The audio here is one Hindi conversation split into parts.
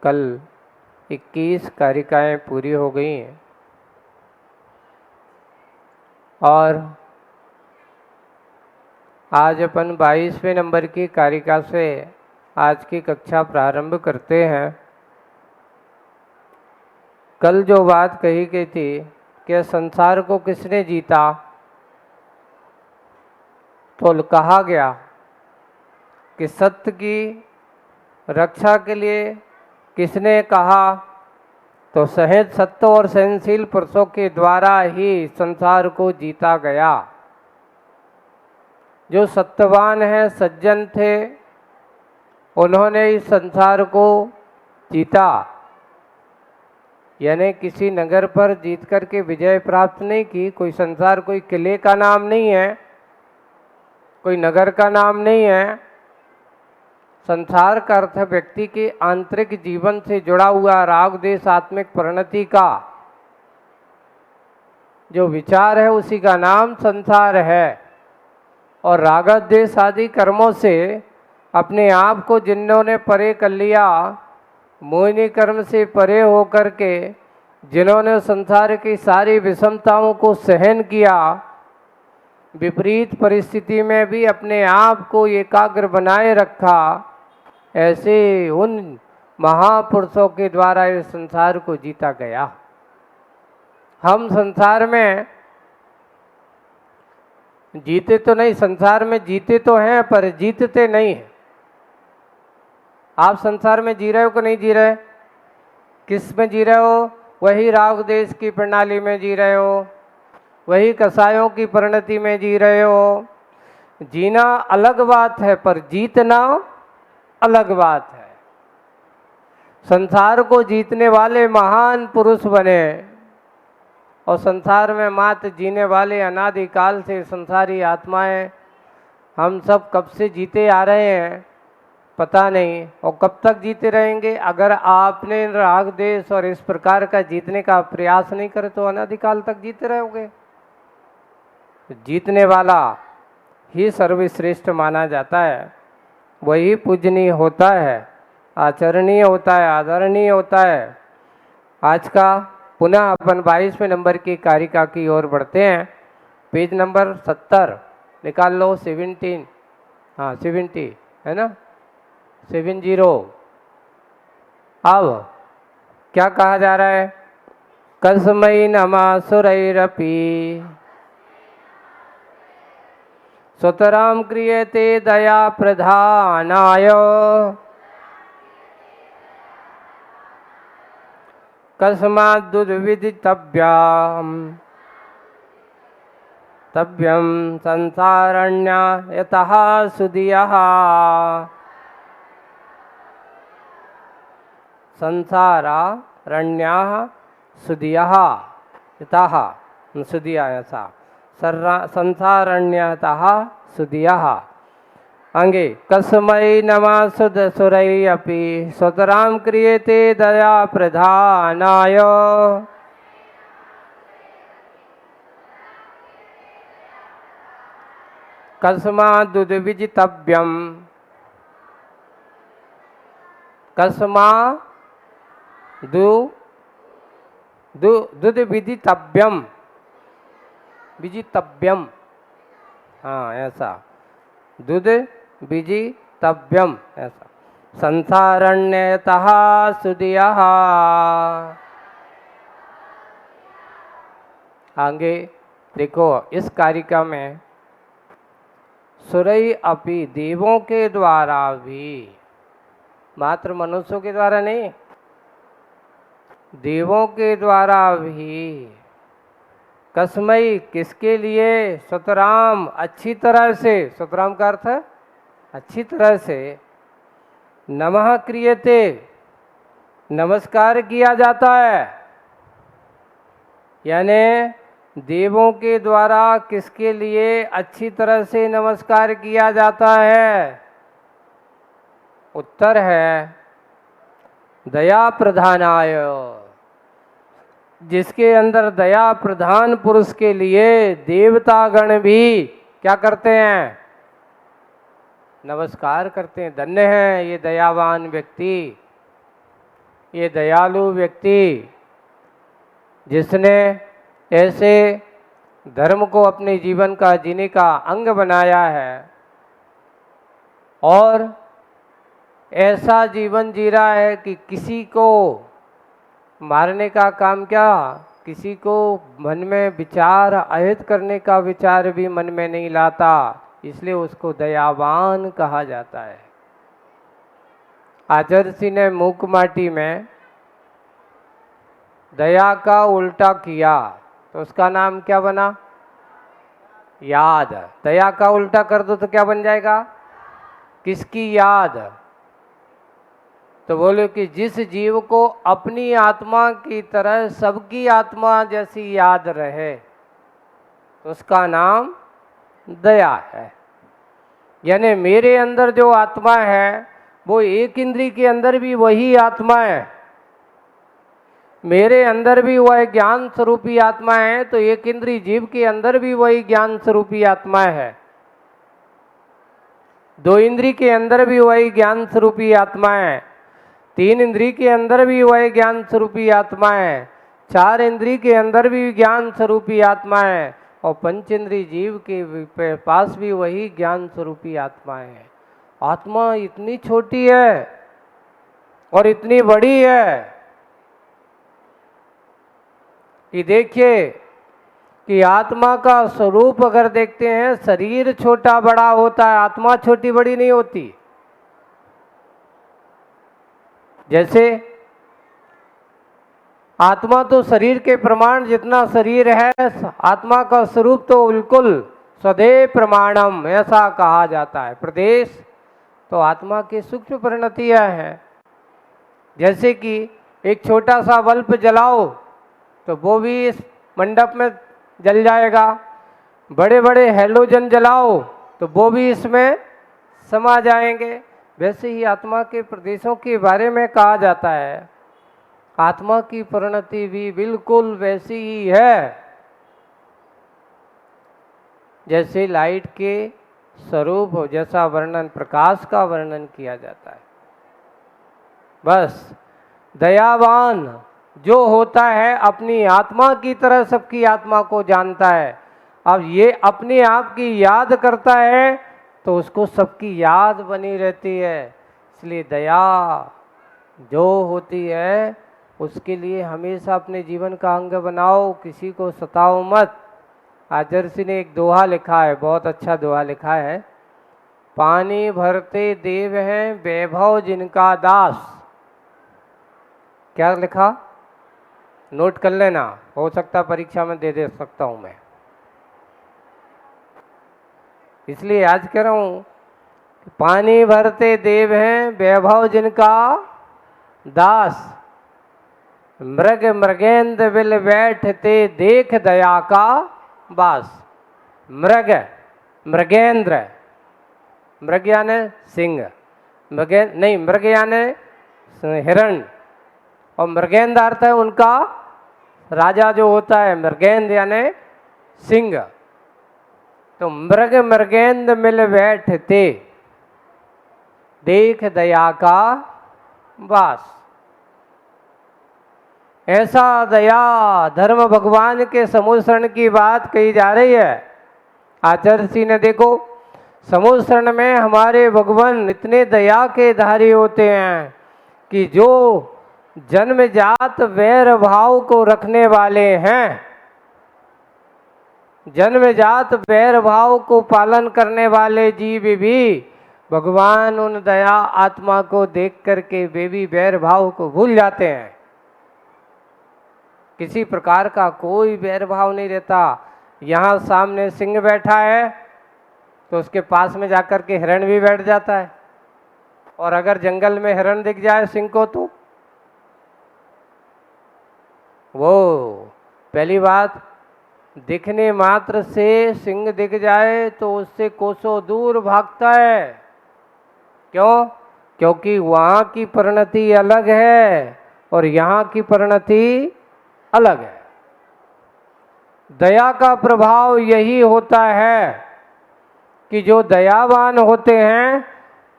कल 21 कारिकाएँ पूरी हो गई हैं और आज अपन 22वें नंबर की कारिका से आज की कक्षा प्रारंभ करते हैं। कल जो बात कही गई थी कि संसार को किसने जीता, तो कहा गया कि सत्य की रक्षा के लिए किसने कहा, तो सहज सत्य और सहनशील पुरुषों के द्वारा ही संसार को जीता गया। जो सत्यवान हैं, सज्जन थे, उन्होंने इस संसार को जीता। यानी किसी नगर पर जीत करके विजय प्राप्त नहीं की। कोई संसार कोई किले का नाम नहीं है, कोई नगर का नाम नहीं है। संसार का अर्थ है व्यक्ति के आंतरिक जीवन से जुड़ा हुआ राग देश आत्मिक परिणति का जो विचार है, उसी का नाम संसार है। और राग देश आदि कर्मों से अपने आप को जिन्होंने परे कर लिया, मोहिनी कर्म से परे होकर के जिन्होंने संसार की सारी विषमताओं को सहन किया, विपरीत परिस्थिति में भी अपने आप को एकाग्र बनाए रखा, ऐसे उन महापुरुषों के द्वारा इस संसार को जीता गया। हम संसार में जीते तो नहीं, संसार में जीते तो हैं पर जीतते नहीं हैं। आप संसार में जी रहे हो कि नहीं जी रहे? किस में जी रहे हो? वही राग देश की प्रणाली में जी रहे हो, वही कसायों की परिणति में जी रहे हो। जीना अलग बात है पर जीतना अलग बात है। संसार को जीतने वाले महान पुरुष बने और संसार में मात्र जीने वाले अनादिकाल से संसारी आत्माएं हम सब कब से जीते आ रहे हैं पता नहीं, और कब तक जीते रहेंगे। अगर आपने राग देश और इस प्रकार का जीतने का प्रयास नहीं करे तो अनादिकाल तक जीते रहोगे। जीतने वाला ही सर्वश्रेष्ठ माना जाता है, वही पूजनीय होता है, आचरणीय होता है, आदरणीय होता है। आज का पुनः अपन 22वें नंबर की कारिका की ओर बढ़ते हैं। पेज नंबर 70 निकाल लो। 17, हाँ 70 है ना, 70। अब क्या कहा जा रहा है? कस्मै नमः सुरैरपि सुतरां क्रियते दया प्रधानाय कस्माद्दुर्विदितव्यं तव्यं संसारण्या यतः सुधियः संसारण्याः सुधियः यतः सुधिया ऐसा संसारण्यतः सुधियः। आगे कस्मै नमः सुरैः अपि सुतरां क्रियते दया प्रधानाय कस्माद्दुर्विदितव्यं दुर्विदितव्यं विजितव्यम, हाँ ऐसा विजितव्यम ऐसा संसारण्यतः सुधियः। आगे देखो इस कारिका में सुरई अपि देवों के द्वारा भी, मात्र मनुष्यों के द्वारा नहीं, देवों के द्वारा भी कस्मै किसके लिए, सुतराम अच्छी तरह से, सुतराम का अर्थ है अच्छी तरह से, नमः क्रियते नमस्कार किया जाता है। यानी देवों के द्वारा किसके लिए अच्छी तरह से नमस्कार किया जाता है? उत्तर है दया प्रधानाय। जिसके अंदर दया प्रधान पुरुष के लिए देवतागण भी क्या करते हैं? नमस्कार करते हैं। धन्य है ये दयावान व्यक्ति। ये दयालु व्यक्ति जिसने ऐसे धर्म को अपने जीवन का जीने का अंग बनाया है और ऐसा जीवन जी रहा है कि किसी को मारने का काम क्या, किसी को मन में विचार अहित करने का विचार भी मन में नहीं लाता, इसलिए उसको दयावान कहा जाता है। आचर्षि ने मूकमाटी में दया का उल्टा किया तो उसका नाम क्या बना? याद। दया का उल्टा कर दो तो क्या बन जाएगा? किसकी याद? तो बोले कि जिस जीव को अपनी आत्मा की तरह सबकी आत्मा जैसी याद रहे तो उसका नाम दया है। यानी मेरे अंदर जो आत्मा है वो एक इंद्री के अंदर भी वही आत्मा है, मेरे अंदर भी वह ज्ञान स्वरूपी आत्मा है, तो एक इंद्री जीव के अंदर भी वही ज्ञान स्वरूपी आत्मा है, दो इंद्री के अंदर भी वही ज्ञान स्वरूपी आत्मा है, तीन इंद्री के अंदर भी वही ज्ञान स्वरूपी आत्मा है, चार इंद्री के अंदर भी ज्ञान स्वरूपी आत्मा है और पंच इंद्री जीव के पास भी वही ज्ञान स्वरूपी आत्मा है। आत्मा इतनी छोटी है और इतनी बड़ी है कि देखिए कि आत्मा का स्वरूप अगर देखते हैं, शरीर छोटा बड़ा होता है, आत्मा छोटी बड़ी नहीं होती। जैसे आत्मा तो शरीर के प्रमाण जितना शरीर है, आत्मा का स्वरूप तो बिल्कुल सदैव प्रमाणम ऐसा कहा जाता है। प्रदेश तो आत्मा की सूक्ष्म परिणतियां हैं। जैसे कि एक छोटा सा बल्ब जलाओ तो वो भी इस मंडप में जल जाएगा, बड़े बड़े हैलोजन जलाओ तो वो भी इसमें समा जाएंगे। वैसे ही आत्मा के प्रदेशों के बारे में कहा जाता है, आत्मा की परिणति भी बिल्कुल वैसी ही है जैसे लाइट के स्वरूप हो, जैसा वर्णन प्रकाश का वर्णन किया जाता है। बस दयावान जो होता है अपनी आत्मा की तरह सबकी आत्मा को जानता है। अब ये अपने आप की याद करता है तो उसको सबकी याद बनी रहती है। इसलिए दया जो होती है उसके लिए हमेशा अपने जीवन का अंग बनाओ, किसी को सताओ मत। आचर्षि ने एक दोहा लिखा है, बहुत अच्छा दोहा लिखा है, पानी भरते देव हैं वैभव जिनका दास। क्या लिखा? नोट कर लेना, हो सकता परीक्षा में दे सकता हूं मैं, इसलिए आज कह रहा हूं कि पानी भरते देव हैं वैभव जिनका दास, मृग मृगेंद्र बिल बैठते देख दया का बास। मृग मृगेंद्र, मृग यानी सिंह, मृग यानी हिरण, और मृगेंद्र अर्थ है उनका राजा जो होता है, मृगेंद्र यानी सिंह। तो मृग मृगेंद्र मिल बैठते देख दया का वास। ऐसा दया धर्म भगवान के समुद्र की बात कही जा रही है। आचर्षि ने देखो समुद्र में हमारे भगवान इतने दया के धारी होते हैं कि जो जन्मजात वैर भाव को रखने वाले हैं, जन्मजात वैर भाव को पालन करने वाले जीव भी भगवान उन दया आत्मा को देख करके वे भी वैर भाव को भूल जाते हैं। किसी प्रकार का कोई वैर भाव नहीं रहता। यहाँ सामने सिंह बैठा है तो उसके पास में जाकर के हिरण भी बैठ जाता है, और अगर जंगल में हिरण दिख जाए सिंह को तो वो पहली बात दिखने मात्र से सिंह दिख जाए तो उससे कोसों दूर भागता है। क्यों? क्योंकि वहाँ की परिणति अलग है और यहाँ की परिणति अलग है। दया का प्रभाव यही होता है कि जो दयावान होते हैं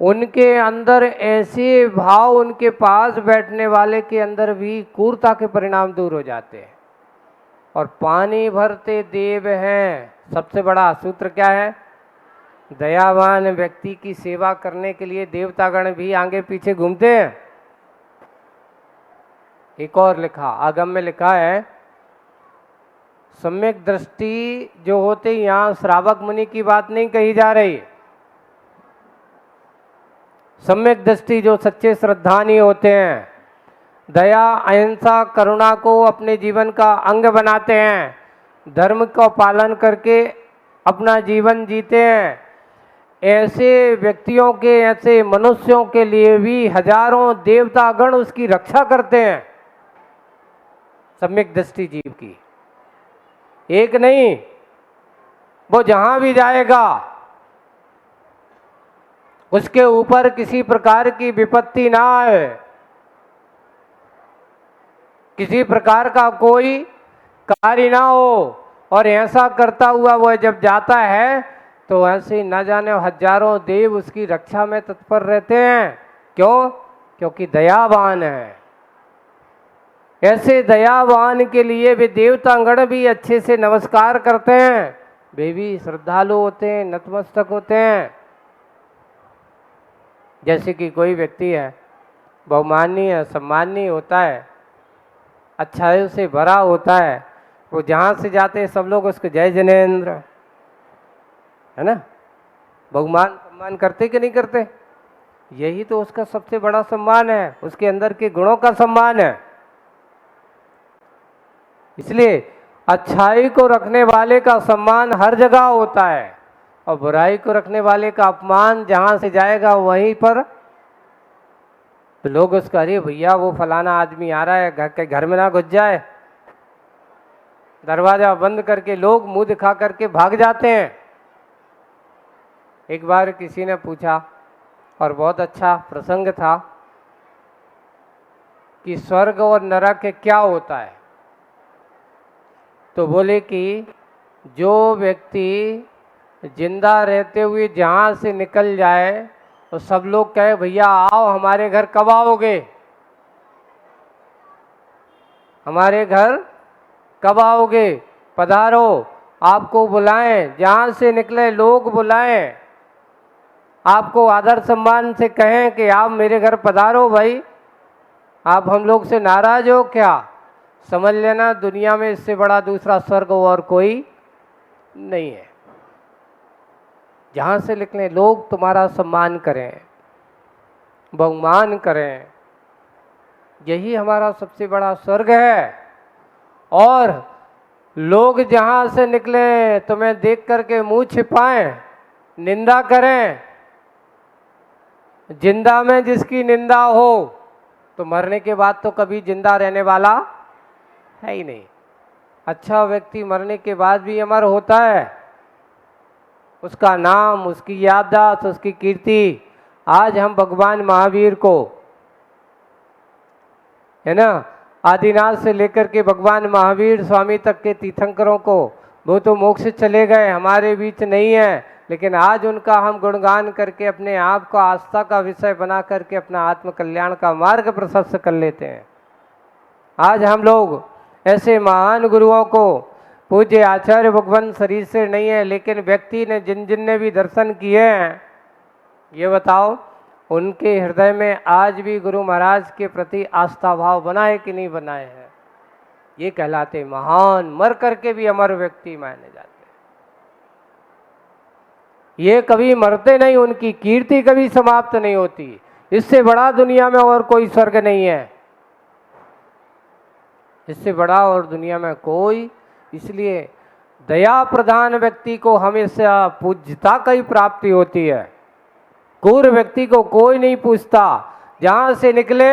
उनके अंदर ऐसे भाव, उनके पास बैठने वाले के अंदर भी क्रूरता के परिणाम दूर हो जाते हैं। और पानी भरते देव हैं, सबसे बड़ा सूत्र क्या है? दयावान व्यक्ति की सेवा करने के लिए देवतागण भी आगे पीछे घूमते हैं। एक और लिखा, आगम में लिखा है, सम्यक दृष्टि जो होते, यहाँ श्रावक मुनि की बात नहीं कही जा रही। सम्यक दृष्टि जो सच्चे श्रद्धानी होते हैं, दया, अहिंसा, करुणा को अपने जीवन का अंग बनाते हैं, धर्म का पालन करके अपना जीवन जीते हैं, ऐसे व्यक्तियों के, ऐसे मनुष्यों के लिए भी हजारों देवतागण उसकी रक्षा करते हैं। सम्यक दृष्टि जीव की एक नहीं, वो जहां भी जाएगा उसके ऊपर किसी प्रकार की विपत्ति ना आए, किसी प्रकार का कोई कार्य ना हो। और ऐसा करता हुआ वह जब जाता है तो ऐसे न जाने हजारों देव उसकी रक्षा में तत्पर रहते हैं। क्यों? क्योंकि दयावान है। ऐसे दयावान के लिए वे देवतागण भी अच्छे से नमस्कार करते हैं, वे भी श्रद्धालु होते हैं, नतमस्तक होते हैं। जैसे कि कोई व्यक्ति है, बहुमाननीय सम्माननीय होता है, अच्छाइयों से भरा होता है, वो जहाँ से जाते हैं सब लोग उसको जय जनेन्द्र, है ना, बहुमान सम्मान करते कि नहीं करते? यही तो उसका सबसे बड़ा सम्मान है, उसके अंदर के गुणों का सम्मान है। इसलिए अच्छाई को रखने वाले का सम्मान हर जगह होता है, और बुराई को रखने वाले का अपमान जहाँ से जाएगा वहीं पर तो लोग उसका, अरे भैया वो फलाना आदमी आ रहा है, घर में ना घुस जाए, दरवाजा बंद करके लोग मुंह दिखा करके भाग जाते हैं। एक बार किसी ने पूछा, और बहुत अच्छा प्रसंग था, कि स्वर्ग और नरक क्या होता है? तो बोले कि जो व्यक्ति जिंदा रहते हुए जहाँ से निकल जाए तो सब लोग कहे, भैया आओ हमारे घर कब आओगे, हमारे घर कब आओगे, पधारो, आपको बुलाएं, जहाँ से निकले लोग बुलाएं, आपको आदर सम्मान से कहें कि आप मेरे घर पधारो भाई, आप हम लोग से नाराज हो क्या? समझ लेना दुनिया में इससे बड़ा दूसरा स्वर्ग और कोई नहीं है। जहाँ से निकले लोग तुम्हारा सम्मान करें, बहुमान करें, यही हमारा सबसे बड़ा स्वर्ग है। और लोग जहाँ से निकले तुम्हें देख करके मुंह छिपाएं, निंदा करें, जिंदा में जिसकी निंदा हो तो मरने के बाद तो कभी जिंदा रहने वाला है ही नहीं। अच्छा व्यक्ति मरने के बाद भी अमर होता है, उसका नाम, उसकी याददाश्त, उसकी कीर्ति। आज हम भगवान महावीर को, है ना, आदिनाथ से लेकर के भगवान महावीर स्वामी तक के तीर्थंकरों को, वो तो मोक्ष चले गए, हमारे बीच नहीं है, लेकिन आज उनका हम गुणगान करके अपने आप को आस्था का विषय बना करके अपना आत्म कल्याण का मार्ग प्रशस्त कर लेते हैं। आज हम लोग ऐसे महान गुरुओं को, पूज्य आचार्य भगवान शरीर से नहीं है, लेकिन व्यक्ति ने जिन ने भी दर्शन किए हैं, ये बताओ उनके हृदय में आज भी गुरु महाराज के प्रति आस्था भाव बनाए कि नहीं बनाए हैं? ये कहलाते महान, मर करके भी अमर व्यक्ति माने जाते हैं। ये कभी मरते नहीं, उनकी कीर्ति कभी समाप्त नहीं होती। इससे बड़ा दुनिया में और कोई स्वर्ग नहीं है, इससे बड़ा और दुनिया में कोई। इसलिए दया प्रधान व्यक्ति को हमेशा पूज्यता की प्राप्ति होती है। क्रूर व्यक्ति को कोई नहीं पूछता, जहाँ से निकले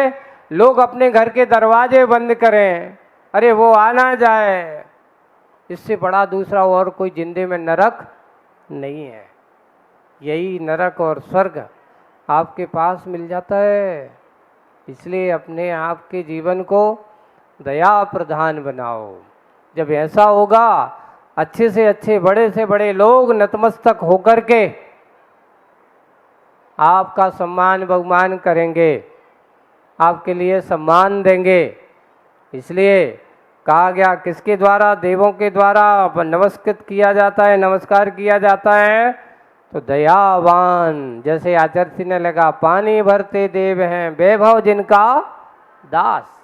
लोग अपने घर के दरवाजे बंद करें, अरे वो आ ना जाए। इससे बड़ा दूसरा और कोई जिंदे में नरक नहीं है। यही नरक और स्वर्ग आपके पास मिल जाता है। इसलिए अपने आप के जीवन को दया प्रधान बनाओ। जब ऐसा होगा, अच्छे से अच्छे, बड़े से बड़े लोग नतमस्तक होकर के आपका सम्मान बहुमान करेंगे, आपके लिए सम्मान देंगे। इसलिए कहा गया किसके द्वारा, देवों के द्वारा नमस्कृत किया जाता है, नमस्कार किया जाता है, तो दयावान। जैसे आचार्य ने लगा, पानी भरते देव हैं वैभव जिनका दास।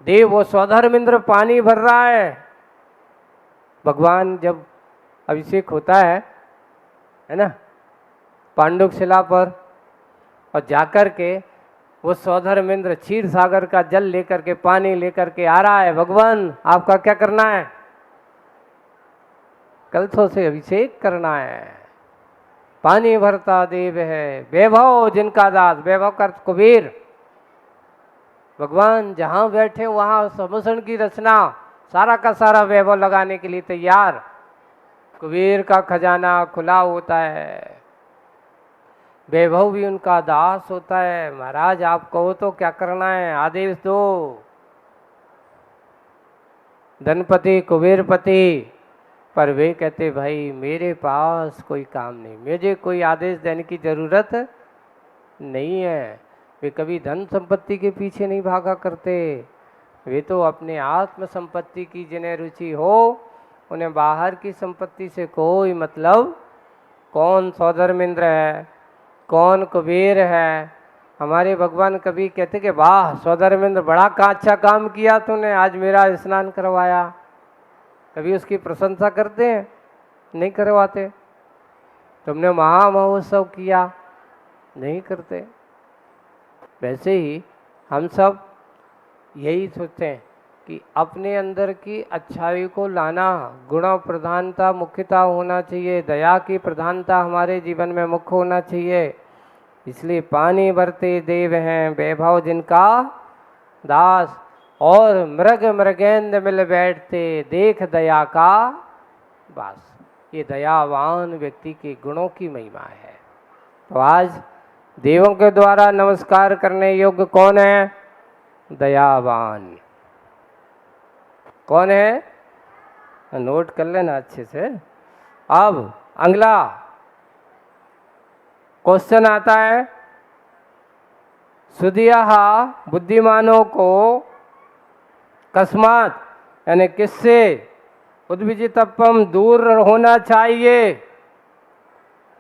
देव वो स्वधर्मेंद्र पानी भर रहा है। भगवान जब अभिषेक होता है ना, पांडुक शिला पर, और जाकर के वो स्वधर्मेंद्र क्षीर सागर का जल लेकर के, पानी लेकर के आ रहा है। भगवान आपका क्या करना है? कलशों से अभिषेक करना है। पानी भरता देव है वैभव जिनका दास। वैभव का कुबेर। भगवान जहां बैठे वहां समूषण की रचना, सारा का सारा वैभव लगाने के लिए तैयार। कुबेर का खजाना खुला होता है, वैभव भी उनका दास होता है। महाराज आप कहो तो क्या करना है, आदेश दो। धनपति कुबेरपति, पर वे कहते भाई मेरे पास कोई काम नहीं, मुझे कोई आदेश देने की जरूरत नहीं है। वे कभी धन संपत्ति के पीछे नहीं भागा करते। वे तो अपने आत्म संपत्ति की जिन्हें रुचि हो, उन्हें बाहर की संपत्ति से कोई मतलब। कौन सौधर्मेंद्र है, कौन कुबेर है। हमारे भगवान कभी कहते कि वाह सौधर्मेंद्र बड़ा अच्छा काम किया तूने, आज मेरा स्नान करवाया। कभी उसकी प्रशंसा करते हैं? नहीं करवाते। तुमने महामहोत्सव किया, नहीं करते। वैसे ही हम सब यही सोचते हैं कि अपने अंदर की अच्छाई को लाना, गुण प्रधानता मुख्यता होना चाहिए, दया की प्रधानता हमारे जीवन में मुख्य होना चाहिए। इसलिए पानी भरते देव हैं वैभव जिनका दास, और मृग मृगेंद्र मिल बैठते देख दया का वास। ये दयावान व्यक्ति के गुणों की महिमा है। तो आज देवों के द्वारा नमस्कार करने योग्य कौन है? दयावान। कौन है? नोट कर लेना अच्छे से। अब अगला क्वेश्चन आता है, सुधिया बुद्धिमानों को कस्मात यानी किससे उद्विजितव्यम दूर होना चाहिए।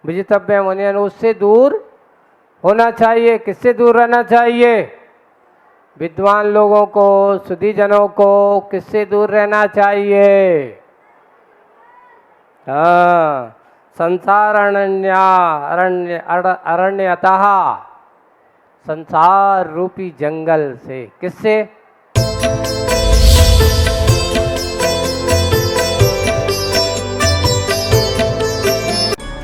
विजितव्यम यानी उससे दूर होना चाहिए। किससे दूर रहना चाहिए? विद्वान लोगों को, सुधीजनों को किससे दूर रहना चाहिए? हाँ, संसार अरण्यतः, संसार रूपी जंगल से। किससे?